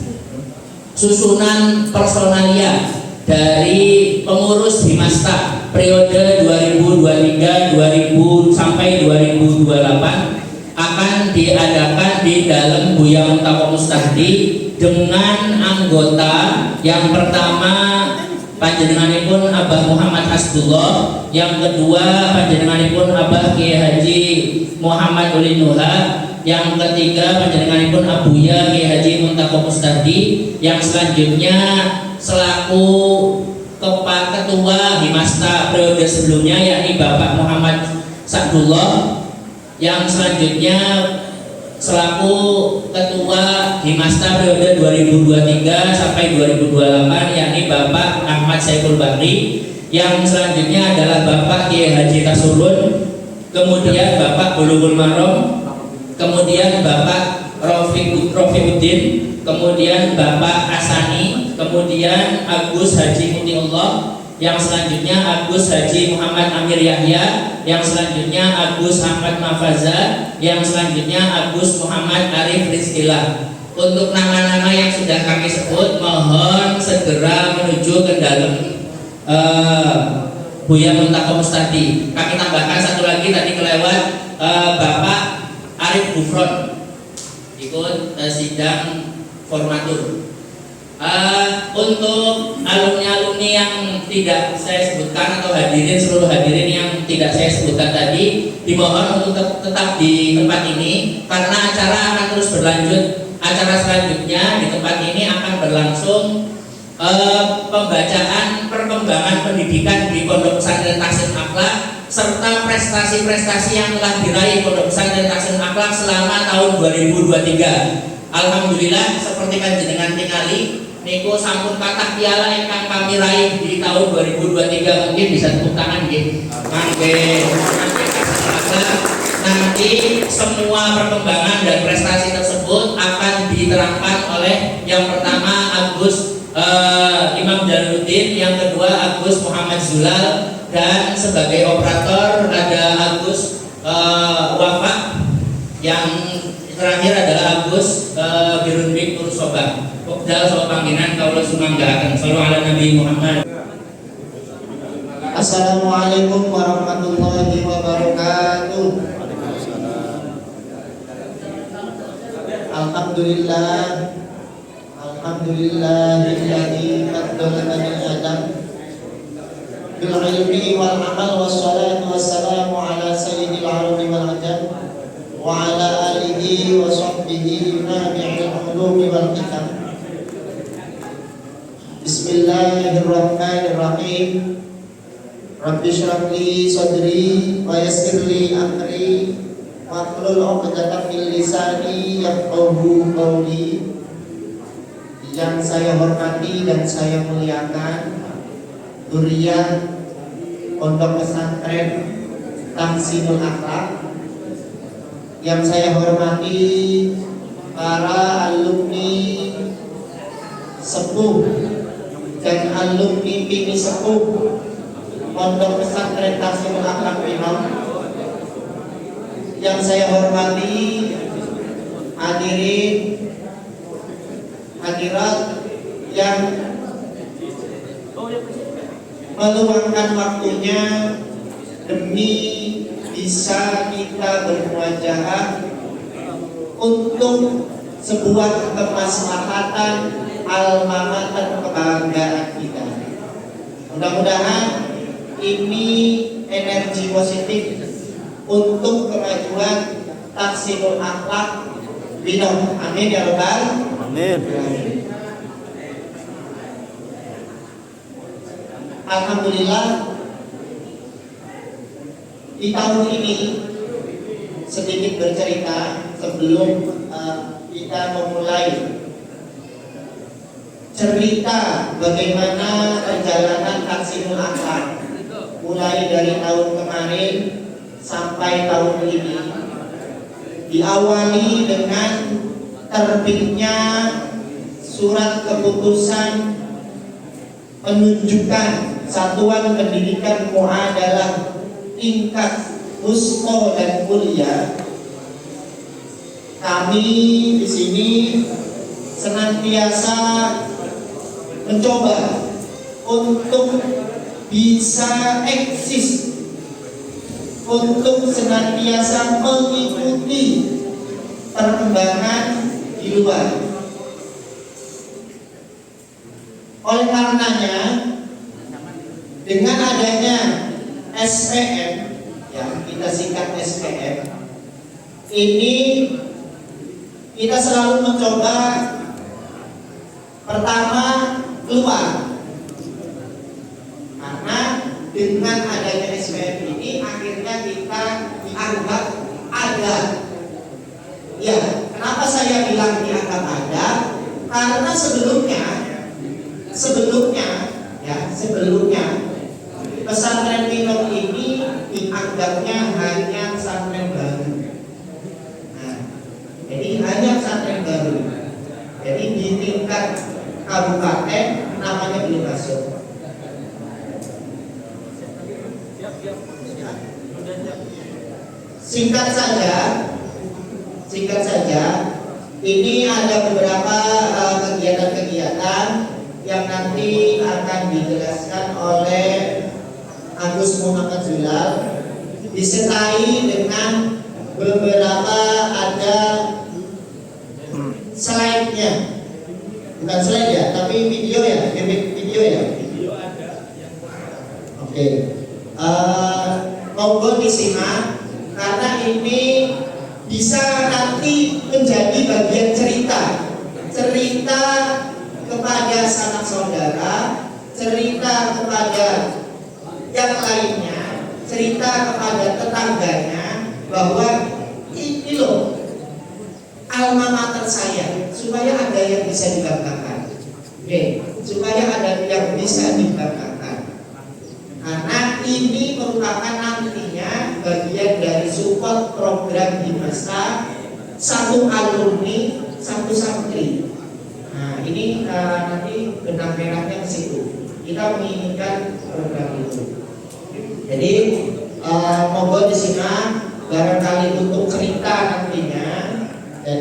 susunan personalia dari pengurus Himasta periode 2023 sampai 2028 akan diadakan di dalam Buya Muntaqo Mustahdi dengan anggota yang pertama panjenenganipun Abah Muhammad Hasbullah, yang kedua panjenenganipun Abah Kiai Haji Muhammad Ulin Nuha, yang ketiga panjenenganipun Abuya Kiai Haji Muntaqo Mustahdi, yang selanjutnya selaku ketua Himasta periode sebelumnya yakni Bapak Muhammad Sa'dullah, yang selanjutnya selaku ketua Himasta periode 2023 sampai 2028 yakni Bapak Ahmad Saiful Bahri, yang selanjutnya adalah Bapak Kiai Haji Tasurun, kemudian Bapak Bulughul Maram, kemudian Bapak Rofiuddin, kemudian Bapak Asani, kemudian Agus Haji Mutiullah, yang selanjutnya Agus Haji Muhammad Amir Yahya, yang selanjutnya Agus Ahmad Mafaza, yang selanjutnya Agus Muhammad Arif Rizkillah. Untuk nama-nama yang sudah kami sebut mohon segera menuju ke dalam Buya Muntaqo Mustahdi. Kami tambahkan satu lagi tadi kelewat, Bapak Arif Gufron ikut sidang formatur. Untuk alumni-alumni yang tidak saya sebutkan atau hadirin, seluruh hadirin yang tidak saya sebutkan tadi, dimohon untuk tetap di tempat ini karena acara akan terus berlanjut. Acara selanjutnya di tempat ini akan berlangsung pembacaan perkembangan pendidikan di Pondok Pesantren Tahsin Akhlak serta prestasi-prestasi yang telah diraih Pondok Pesantren Tahsin Akhlak selama tahun 2023. Alhamdulillah seperti panjenengan tingali niku sampun kathah piala ingkang kami raih di tahun 2023. Mungkin bisa tepuk tangan nggih. Nanti semua perkembangan dan prestasi tersebut akan diterangkan oleh yang pertama Agus Imam Jalaluddin, yang kedua Agus Muhammad Zulal, dan sebagai operator ada Agus Wafa, yang terakhir adalah Agus Birunbik Nursobah. Pokdal soal panggilan kaula sumanggaken. Sallu ala Nabi Muhammad. Assalamualaikum warahmatullahi wabarakatuh. Alhamdulillah, alhamdulillahilladzi faddalana bil adam bil ilmi wal amal wassalatu wassalamu ala sayyidil arabi wal ajam wa ala alihi wa sahbihi nabi'il ulumi wal hikam. Bismillahirrahmanirrahim. Rabbi shrah li sadri wa yassir li amri wahlul 'uqdatam min lisani yafqahu qawli. Yang saya hormati dan saya muliakan Durian Pondok Pesantren Tahsinul Akhlak, yang saya hormati para alumni sepuh dan alumni pini sepuh Pondok Pesantren Tahsinul Akhlak Pinom, yang saya hormati hadirin hadirat yang meluangkan waktunya demi bisa kita bermuajahah untuk sebuah kemaslahatan alma mater kebanggaan kita. Mudah-mudahan ini energi positif untuk kemajuan Tahsinul Akhlak Pinom. Amin ya rabbal alamin. Alhamdulillah, di tahun ini sedikit bercerita sebelum kita memulai cerita bagaimana perjalanan Tahsinul Akhlak mulai dari tahun kemarin sampai tahun ini. Diawali dengan terbitnya surat keputusan penunjukan satuan pendidikan muadalah tingkat husna dan mulia. Kami di sini senantiasa mencoba untuk bisa eksis, untuk senantiasa mengikuti perkembangan di luar. Oleh karenanya, dengan adanya SPM, yang kita singkat SPM, ini kita selalu mencoba pertama keluar, karena dengan adanya SPM ini akhirnya kita dianggap ada. Ya, kenapa saya bilang dianggap ada? Karena sebelumnya pesantren Pinom ini dianggapnya hanya pesantren baru. Nah, jadi hanya pesantren baru. Jadi di tingkat kabupaten namanya belum masuk. Singkat saja, ini ada beberapa kegiatan-kegiatan yang nanti akan dijelaskan oleh Agus Muhammad Zulal, disertai dengan beberapa ada slide-nya, bukan slide ya, tapi video ya, video ya. Oke, monggo disimak karena ini bisa nanti menjadi bagian cerita kepada sanak saudara cerita kepada yang lainnya, cerita kepada tetangganya bahwa ini loh alma mater saya, supaya ada yang bisa dibanggakan. Supaya ada yang bisa dibanggakan. Karena ini merupakan nantinya bagian dari support program Himasta, satu alumni, satu santri. Nah ini nanti benang merahnya ke situ. Kita menginginkan program itu. Jadi monggo disimak barangkali untuk cerita nantinya, dan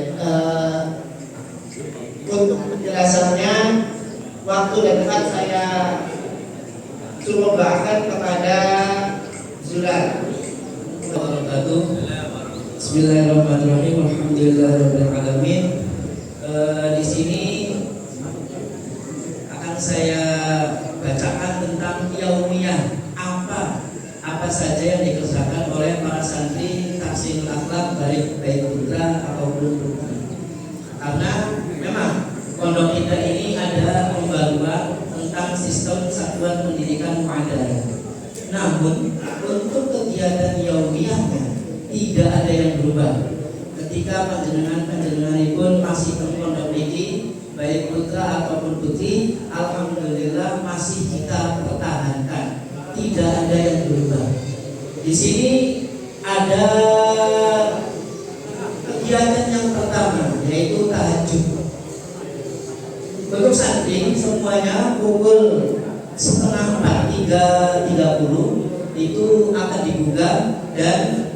untuk penjelasannya waktu dan tempat saya suruh bahkan kepada Zulan. Bismillahirrahmanirrahim. Alhamdulillahirabbil alamin. Di sini akan saya bacakan tentang yaumiyah, apa saja yang dikerjakan oleh para santri Tahsinul Akhlak baik putra ataupun putri. Karena memang pondok kita ini ada pembaruan tentang sistem satuan pendidikan mu'adalah. Namun untuk kegiatan yaumiyahnya tidak ada yang berubah. Ketika panjenengan pun masih pondok niki, baik putra ataupun putri, alhamdulillah masih kita pertahankan. Tidak ada yang berubah. Di sini ada kegiatan yang pertama, yaitu tahajud. Untuk santri semuanya pukul 3:30 itu akan dibuka dan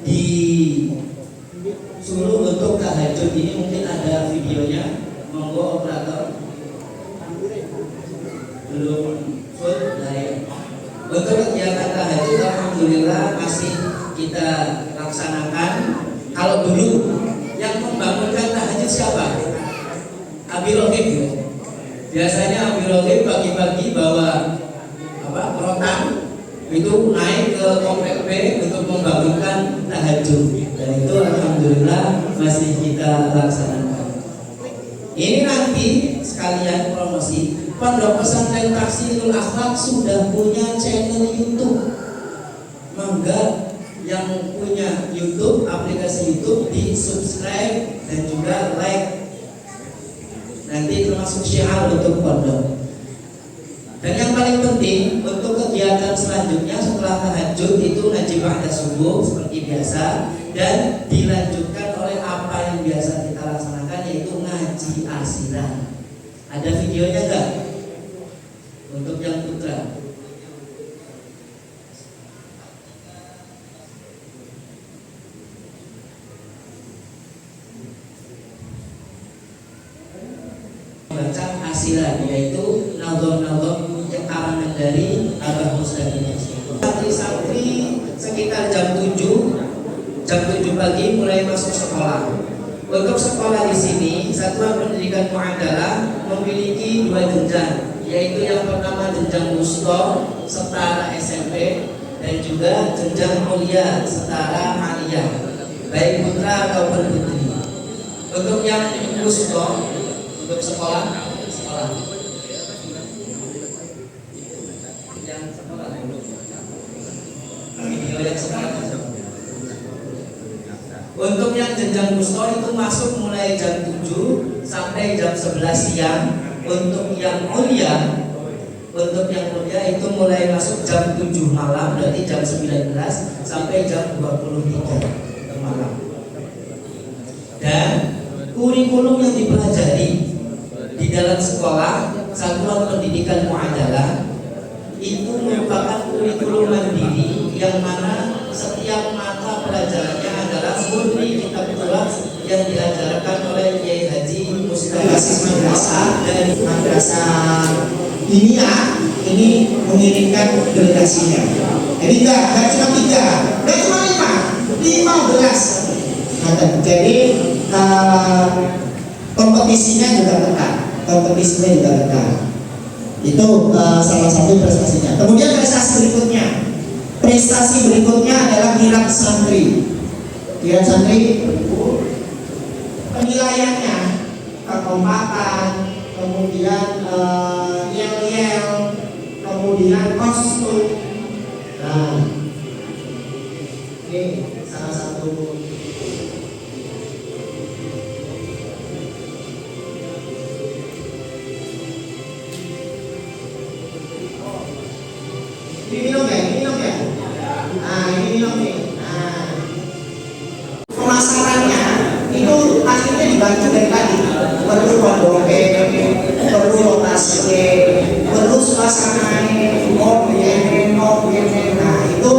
disuruh untuk tahajud. Ini mungkin ada videonya, monggo operator. Belum full dari. Untuk kegiatan tahajud alhamdulillah masih kita laksanakan. Kalau dulu yang membangunkan tahajud siapa? Abi Rohib. Biasanya Abi Rohib pagi-pagi bawa rotan itu naik ke komplek B untuk membangunkan tahajud, dan itu alhamdulillah masih kita laksanakan. Ini nanti sekalian promosi, Pondok Pesantren Tahsinul Akhlak sudah punya channel YouTube. Mangga yang punya YouTube, aplikasi YouTube, di subscribe dan juga like. Nanti termasuk syiar untuk pondok. Dan yang paling penting untuk kegiatan selanjutnya setelah tahajud itu ngaji ba'da subuh seperti biasa, dan dilanjutkan oleh apa yang biasa kita laksanakan, yaitu ngaji asiran. Ada videonya enggak? Untuk yang putra. Baca asiran, yaitu nazom-nazom yang karangan dari Abah Mustaqim. Santri-santri sekitar jam 7 pagi mulai masuk sekolah. Untuk sekolah di sini Satuan Pendidikan Mu'adalah memiliki 2 jenjang, yaitu yang pertama jenjang wusta setara SMP, dan juga jenjang mulia setara aliyah, baik putra ataupun putri. Untuk yang wusta, untuk sekolah video yang sekarang. Untuk yang jenjang wusta itu masuk mulai jam 7 sampai jam 11 siang. Untuk yang mulia itu mulai masuk jam 7 malam, berarti jam 19 sampai jam 23 malam. Dan kurikulum yang dipelajari di dalam sekolah Satuan Pendidikan Mu'adalah itu merupakan kurikulum mandiri, yang mana setiap mata pelajarannya adalah murni kitabullah yang diajarkan oleh Kiai Haji Mustafa Madrasah dari Madrasah ini mengirimkan delegasinya. Jadi enggak cuma 3, enggak cuma 5, 15. Jadi kompetisinya juga ketat. Itu salah satu prestasinya. Kemudian prestasi berikutnya adalah kirab santri. Penilaiannya kekompakan, kemudian yel-yel, kemudian kostum. Nah, ini salah satu ini minum ya, ini minum ya. Nah, ini minum nih. Nah, pemasarannya itu akhirnya dibantu dari tadi. Perlu kondoke, perlu lokasi, perlu suasana, nah itu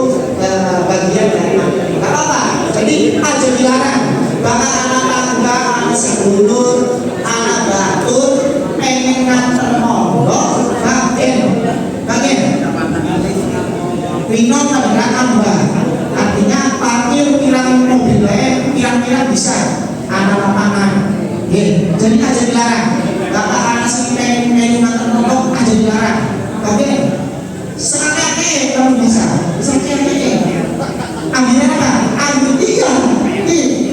bagian dari materi. Gak apa-apa. Jadi aja dilarang. Bahkan anak tangga, anak sedulur, anak batur, pengen nganter mondok, bagian. Wino adalah tambah, artinya parkir pirang mobilnya kira-kira bisa anak lapangan. Jadi aja dilarang. Bapak anak si pengen nganter mondok aja dilarang. Oke, sekali kamu bisa, sekali ambil apa? Ambil tiga.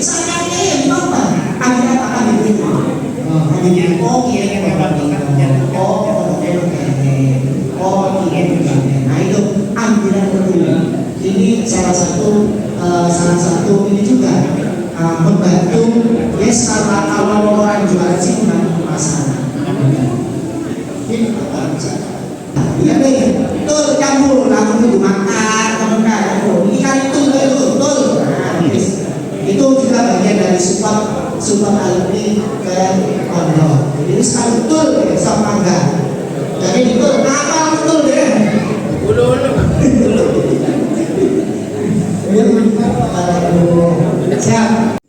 Sekali apa? Ambil apa? Ambil tiga. Oh iya, nah itu ambilan kedua. Ini salah satu ini juga membantu yes kalau orang jualan sih membantu pemasaran. Ini apa? Iya deh, betul campur langsung itu makan, kemudian ini kan itu betul. Itu juga bagian dari support alumni ke pondok. Jadi sekarang betul sama enggak. Jadi betul, apa betul deh. Dulu. Siap.